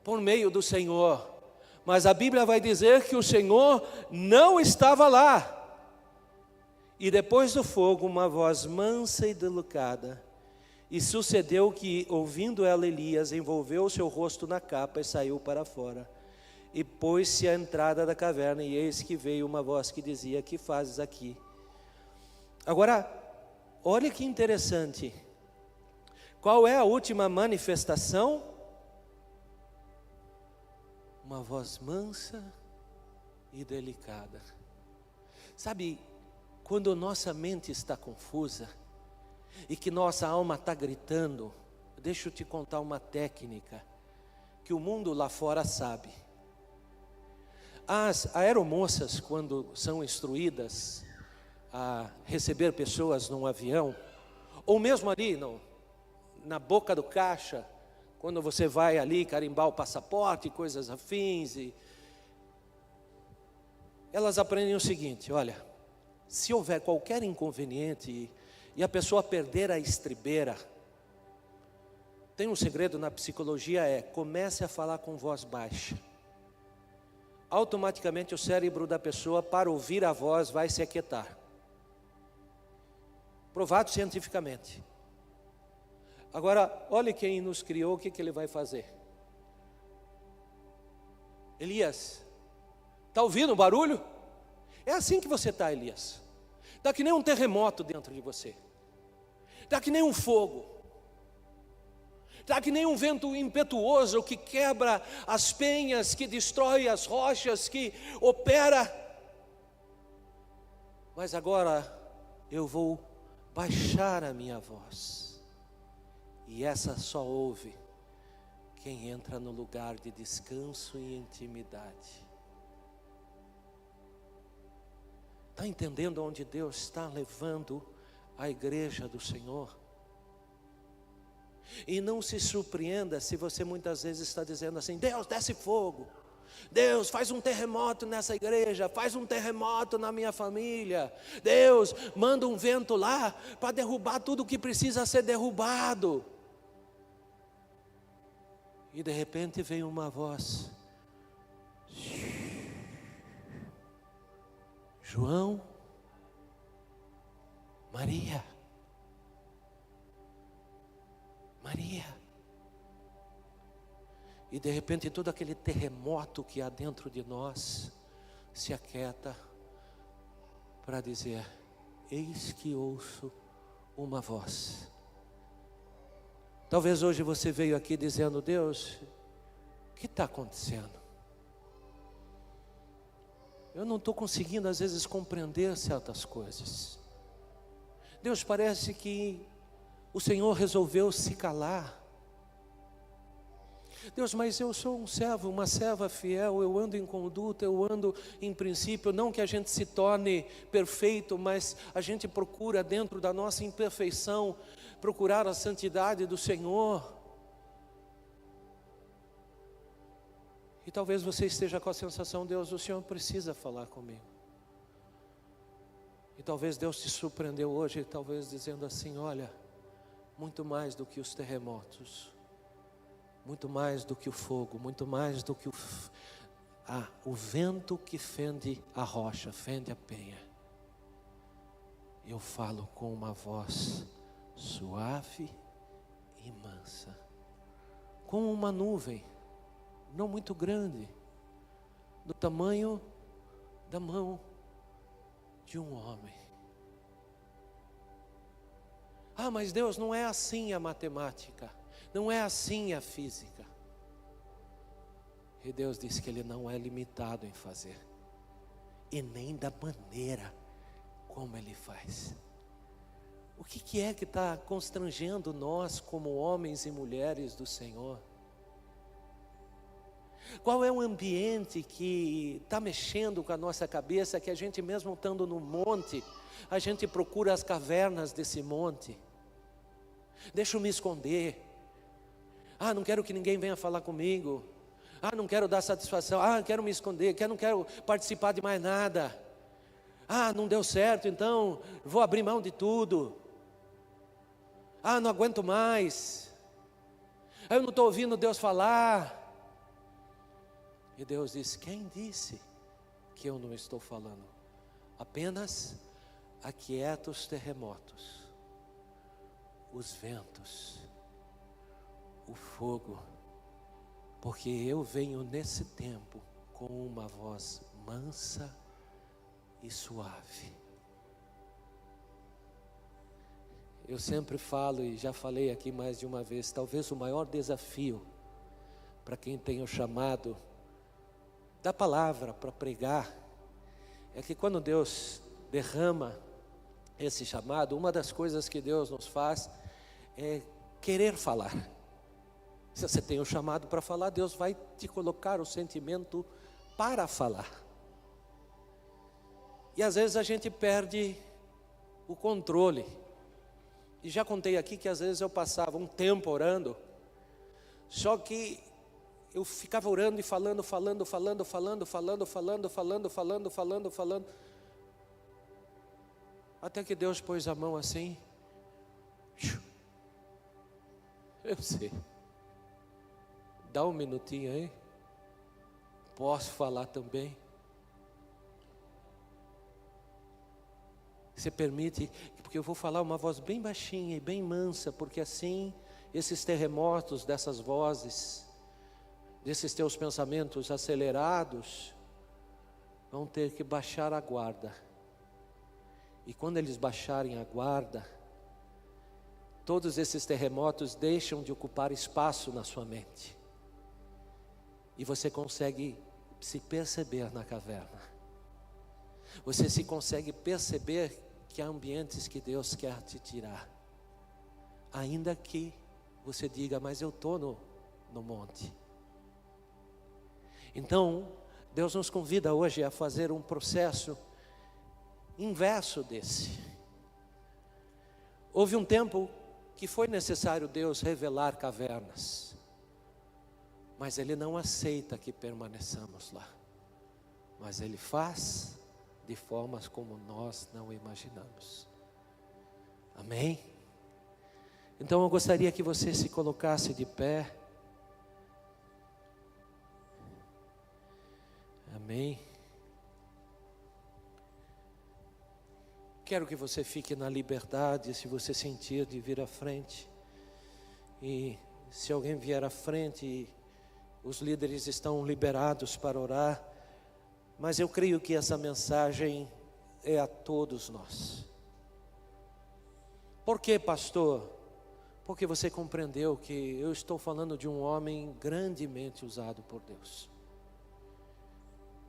por meio do Senhor. Mas a Bíblia vai dizer que o Senhor não estava lá. E depois do fogo, uma voz mansa e delicada. E sucedeu que, ouvindo ela, Elias envolveu o seu rosto na capa e saiu para fora. E pôs-se à entrada da caverna, e eis que veio uma voz que dizia, que fazes aqui? Agora, olha que interessante. Qual é a última manifestação? Uma voz mansa e delicada. Sabe, quando nossa mente está confusa, e que nossa alma está gritando, deixa eu te contar uma técnica, que o mundo lá fora sabe. As aeromoças, quando são instruídas a receber pessoas num avião, ou mesmo ali na boca do caixa, quando você vai ali carimbar o passaporte, coisas afins, elas aprendem o seguinte, olha, se houver qualquer inconveniente e a pessoa perder a estribeira, tem um segredo na psicologia, comece a falar com voz baixa. Automaticamente o cérebro da pessoa, para ouvir a voz, vai se aquietar. provado cientificamente. Agora, olhe quem nos criou, o que ele vai fazer. Elias, está ouvindo o barulho? É assim que você está, Elias. Está que nem um terremoto dentro de você. Está que nem um fogo. Está que nem um vento impetuoso que quebra as penhas, que destrói as rochas, que opera. Mas agora eu vou baixar a minha voz. E essa só ouve quem entra no lugar de descanso e intimidade. Está entendendo onde Deus está levando a igreja do Senhor? E não se surpreenda se você muitas vezes está dizendo assim: Deus, desce fogo, Deus, faz um terremoto nessa igreja, faz um terremoto na minha família, Deus, manda um vento lá para derrubar tudo que precisa ser derrubado. E de repente vem uma voz: João, Maria, e de repente todo aquele terremoto que há dentro de nós se aquieta para dizer: eis que ouço uma voz. Talvez hoje você veio aqui dizendo: Deus, o que está acontecendo? Eu não estou conseguindo às vezes compreender certas coisas. Deus, parece que o Senhor resolveu se calar. Deus, mas eu sou um servo, uma serva fiel, eu ando em conduta, eu ando em princípio, não que a gente se torne perfeito, mas a gente procura dentro da nossa imperfeição, procurar a santidade do Senhor. E talvez você esteja com a sensação: Deus, o Senhor precisa falar comigo. E talvez Deus te surpreendeu hoje, talvez dizendo assim: olha, muito mais do que os terremotos, muito mais do que o fogo, muito mais do que o vento que fende a rocha, fende a penha. Eu falo com uma voz suave e mansa, como uma nuvem, não muito grande, do tamanho da mão de um homem. Ah, mas Deus, não é assim a matemática, não é assim a física. E Deus diz que Ele não é limitado em fazer, e nem da maneira como Ele faz. O que é que está constrangendo nós como homens e mulheres do Senhor? Qual é o ambiente que está mexendo com a nossa cabeça, que a gente mesmo estando no monte, a gente procura as cavernas desse monte? Deixa eu me esconder. Ah, não quero que ninguém venha falar comigo. Ah, não quero dar satisfação. Ah, quero me esconder, não quero participar de mais nada. Ah, não deu certo, então vou abrir mão de tudo. Ah, não aguento mais. Ah, eu não estou ouvindo Deus falar. E Deus diz: quem disse que eu não estou falando? Apenas aquieta os terremotos, os ventos, o fogo, porque eu venho nesse tempo com uma voz mansa e suave. Eu sempre falo, e já falei aqui mais de uma vez, talvez o maior desafio para quem tem o chamado da palavra para pregar, é que quando Deus derrama esse chamado, uma das coisas que Deus nos faz é querer falar. Se você tem o chamado para falar, Deus vai te colocar o sentimento para falar. E às vezes a gente perde o controle. E já contei aqui que às vezes eu passava um tempo orando, só que eu ficava orando e falando, até que Deus pôs a mão assim. Eu sei, dá um minutinho aí, posso falar também? Você permite, porque eu vou falar uma voz bem baixinha e bem mansa, porque assim, esses terremotos dessas vozes, desses teus pensamentos acelerados, vão ter que baixar a guarda. E quando eles baixarem a guarda, todos esses terremotos deixam de ocupar espaço na sua mente. E você consegue se perceber na caverna. Você se consegue perceber que há ambientes que Deus quer te tirar. Ainda que você diga, mas eu estou no monte. Então, Deus nos convida hoje a fazer um processo inverso desse. Houve um tempo que foi necessário Deus revelar cavernas, mas Ele não aceita que permaneçamos lá, mas Ele faz de formas como nós não imaginamos. Amém? Então eu gostaria que você se colocasse de pé. Amém? Quero que você fique na liberdade, se você sentir, de vir à frente. E se alguém vier à frente, os líderes estão liberados para orar. Mas eu creio que essa mensagem é a todos nós. Por quê, pastor? Porque você compreendeu que eu estou falando de um homem grandemente usado por Deus.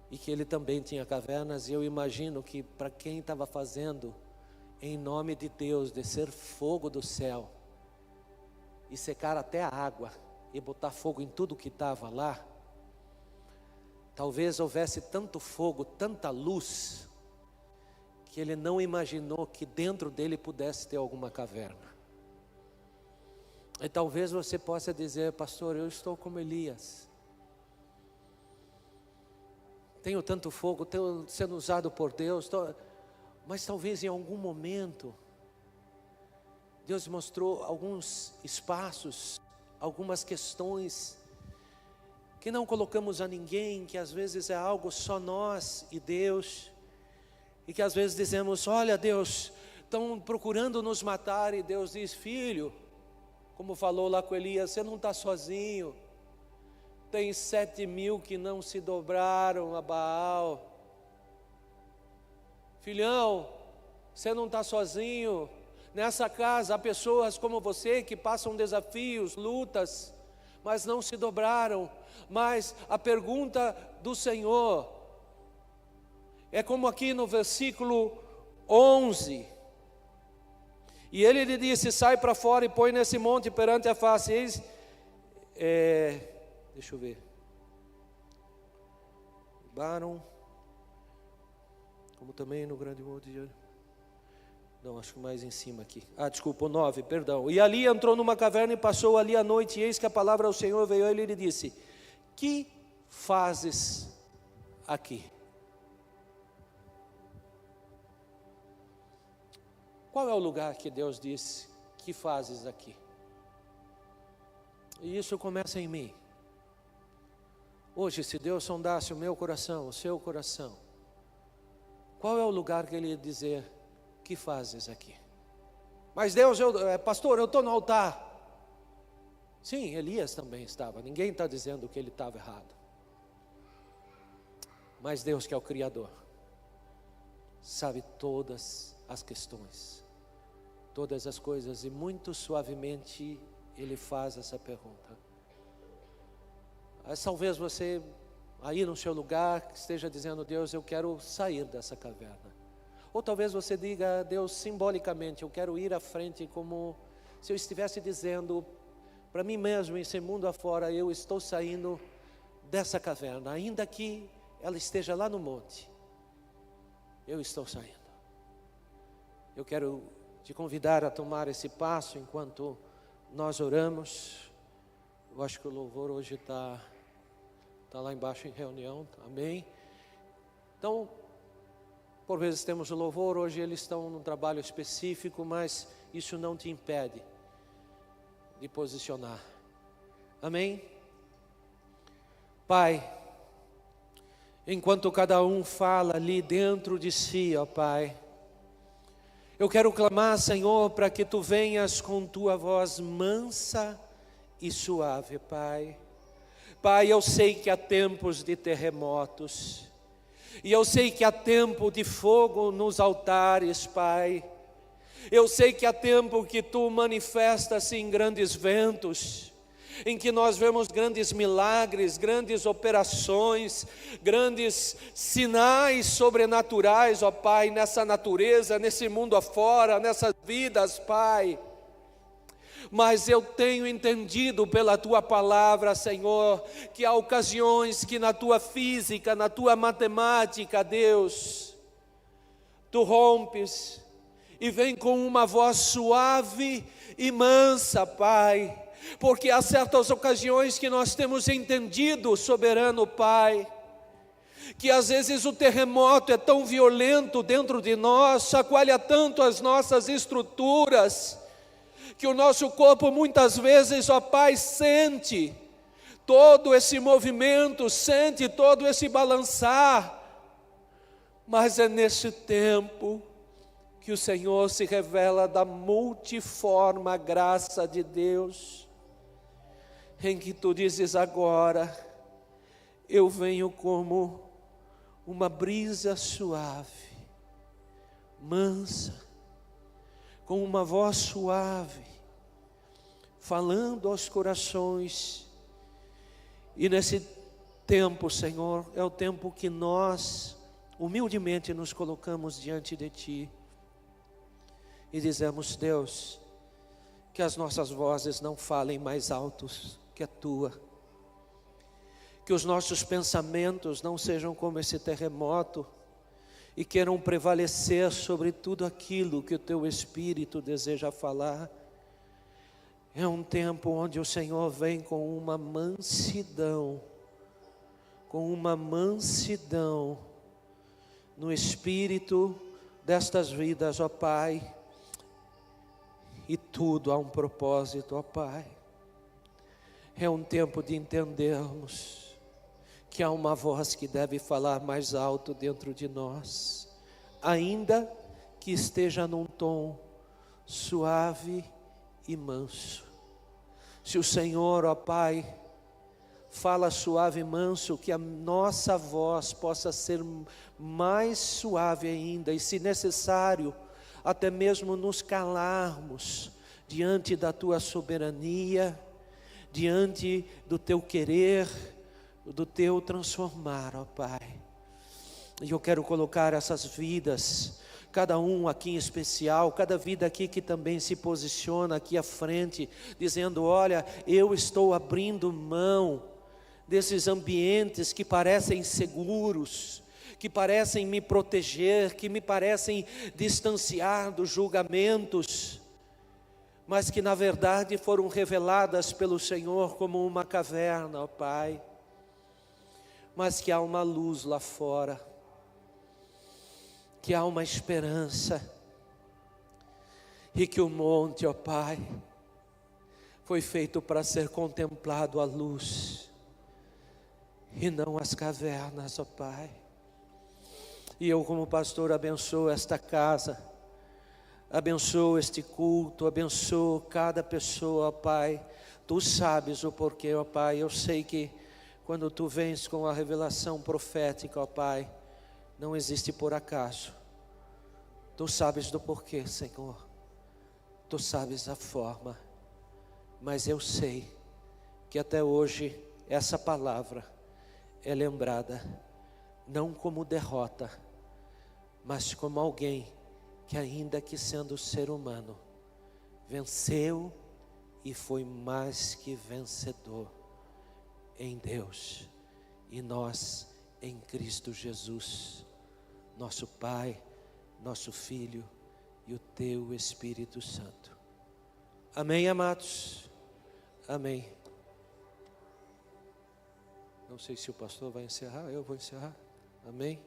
E que ele também tinha cavernas, e eu imagino que para quem estava fazendo, em nome de Deus, descer fogo do céu, e secar até a água, e botar fogo em tudo que estava lá, talvez houvesse tanto fogo, tanta luz, que ele não imaginou que dentro dele pudesse ter alguma caverna. E talvez você possa dizer, pastor, eu estou como Elias. Tenho tanto fogo, estou sendo usado por Deus, mas talvez em algum momento, Deus mostrou alguns espaços, algumas questões, que não colocamos a ninguém, que às vezes é algo só nós e Deus, e que às vezes dizemos, olha Deus, estão procurando nos matar, e Deus diz, filho, como falou lá com Elias, você não está sozinho, tem 7.000 que não se dobraram a Baal. Filhão, você não está sozinho. Nessa casa há pessoas como você que passam desafios, lutas, mas não se dobraram. Mas a pergunta do Senhor é como aqui no versículo 11. E ele lhe disse, sai para fora e põe nesse monte perante a face. Eis, deixa eu ver. Baram, como também no grande monte de... Não, acho que mais em cima aqui. Desculpa, o 9, perdão. E ali entrou numa caverna e passou ali a noite, e eis que a palavra do Senhor veio a ele e lhe disse, que fazes aqui? Qual é o lugar que Deus disse, que fazes aqui? E isso começa em mim. Hoje, se Deus sondasse o meu coração, o seu coração, qual é o lugar que Ele ia dizer, que fazes aqui? Mas Deus, pastor, eu estou no altar. Sim, Elias também estava, ninguém está dizendo que ele estava errado. Mas Deus, que é o Criador, sabe todas as questões, todas as coisas, e muito suavemente Ele faz essa pergunta. Mas talvez você, aí no seu lugar, esteja dizendo, Deus, eu quero sair dessa caverna. Ou talvez você diga a Deus simbolicamente, eu quero ir à frente, como se eu estivesse dizendo para mim mesmo, esse mundo afora, eu estou saindo dessa caverna, ainda que ela esteja lá no monte, eu estou saindo. Eu quero te convidar a tomar esse passo enquanto nós oramos. Eu acho que o louvor hoje está lá embaixo em reunião, amém? Então, por vezes temos o louvor, hoje eles estão num trabalho específico, mas isso não te impede de posicionar, amém? Pai, enquanto cada um fala ali dentro de si, ó Pai, Eu quero clamar, Senhor, para que Tu venhas com Tua voz mansa e suave, Pai. Pai, eu sei que há tempos de terremotos, e eu sei que há tempo de fogo nos altares, Pai. Eu sei que há tempo que Tu manifestas-se em grandes ventos, em que nós vemos grandes milagres, grandes operações, grandes sinais sobrenaturais, ó Pai, nessa natureza, nesse mundo afora, nessas vidas, Pai. Mas eu tenho entendido pela Tua palavra, Senhor, que há ocasiões que na Tua física, na Tua matemática, Deus, Tu rompes e vem com uma voz suave e mansa, Pai, porque há certas ocasiões que nós temos entendido, soberano Pai, que às vezes o terremoto é tão violento dentro de nós, chacoalha tanto as nossas estruturas, que o nosso corpo muitas vezes, ó Pai, sente todo esse movimento, sente todo esse balançar, mas é nesse tempo que o Senhor se revela da multiforme graça de Deus, em que Tu dizes agora, eu venho como uma brisa suave, mansa, com uma voz suave, falando aos corações. E nesse tempo, Senhor, é o tempo que nós humildemente nos colocamos diante de Ti e dizemos, Deus, que as nossas vozes não falem mais altos que a Tua, que os nossos pensamentos não sejam como esse terremoto e queiram prevalecer sobre tudo aquilo que o Teu Espírito deseja falar. É um tempo onde o Senhor vem com uma mansidão no espírito destas vidas, ó Pai, e tudo há um propósito, ó Pai. É um tempo de entendermos que há uma voz que deve falar mais alto dentro de nós, ainda que esteja num tom suave e manso. Se o Senhor, ó Pai, fala suave e manso, que a nossa voz possa ser mais suave ainda, e se necessário, até mesmo nos calarmos diante da Tua soberania, diante do Teu querer, do Teu transformar, ó Pai. E eu quero colocar essas vidas, cada um aqui em especial, cada vida aqui que também se posiciona aqui à frente, dizendo, olha, eu estou abrindo mão desses ambientes que parecem seguros, que parecem me proteger, que me parecem distanciar dos julgamentos, mas que na verdade foram reveladas pelo Senhor como uma caverna, ó Pai, mas que há uma luz lá fora, que há uma esperança, e que o monte, ó Pai, foi feito para ser contemplado à luz, e não as cavernas, ó Pai. E eu, como pastor, abençoo esta casa, abençoo este culto, abençoo cada pessoa, ó Pai. Tu sabes o porquê, ó Pai. Eu sei que quando Tu vens com a revelação profética, ó Pai, não existe por acaso. Tu sabes do porquê, Senhor. Tu sabes a forma. Mas eu sei que até hoje essa palavra é lembrada não como derrota, mas como alguém que, ainda que sendo ser humano, venceu e foi mais que vencedor em Deus, e nós em Cristo Jesus, nosso Pai, nosso Filho e o Teu Espírito Santo. Amém, amados? Amém. Não sei se o pastor vai encerrar, eu vou encerrar. Amém?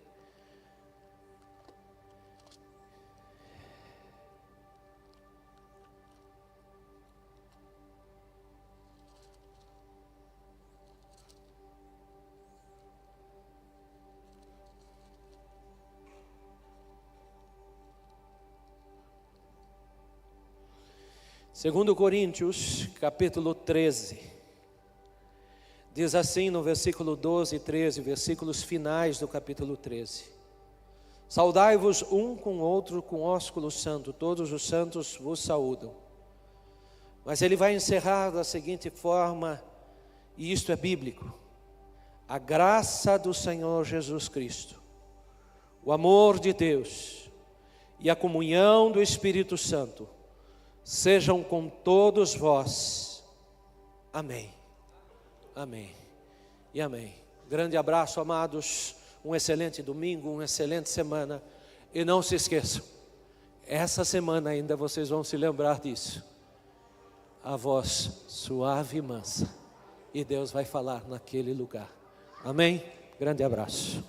2 Coríntios, capítulo 13, diz assim no versículo 12 e 13, versículos finais do capítulo 13: Saudai-vos um com o outro com ósculo santo, todos os santos vos saúdam. Mas ele vai encerrar da seguinte forma, e isto é bíblico: a graça do Senhor Jesus Cristo, o amor de Deus e a comunhão do Espírito Santo sejam com todos vós. Amém. Amém e amém. Grande abraço, amados. Um excelente domingo, uma excelente semana. E não se esqueçam, essa semana ainda vocês vão se lembrar disso. A voz suave e mansa. E Deus vai falar naquele lugar. Amém? Grande abraço.